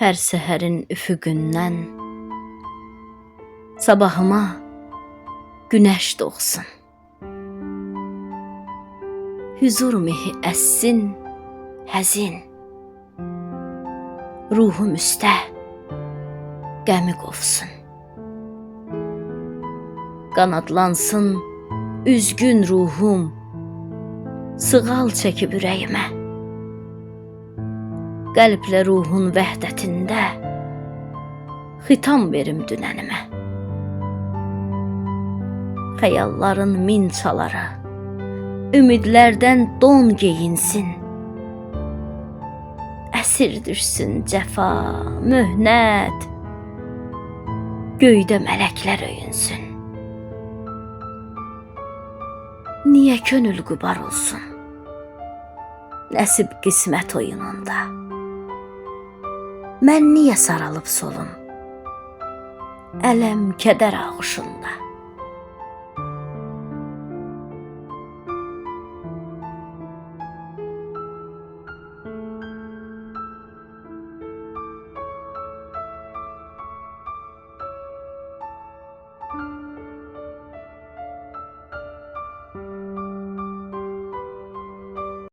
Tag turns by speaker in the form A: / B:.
A: Hər səhərin üfüqündən sabahıma günəş doğsun. Hüzur mehi əssin, həzin, ruhum üstə qəmi qovsun. Qanadlansın üzgün ruhum, sığal çəkib ürəyimə. Qəlblə ruhun vəhdətində xitam verim dünənimə. Xəyalların min çaları ümidlərdən don geyinsin. Əsir düşsün cəfa, möhnət, göydə mələklər öyünsün. Niyə könül qubar olsun nəsib qismət oyununda? Mən niyə saralıb solum ələm kədər ağuşunda?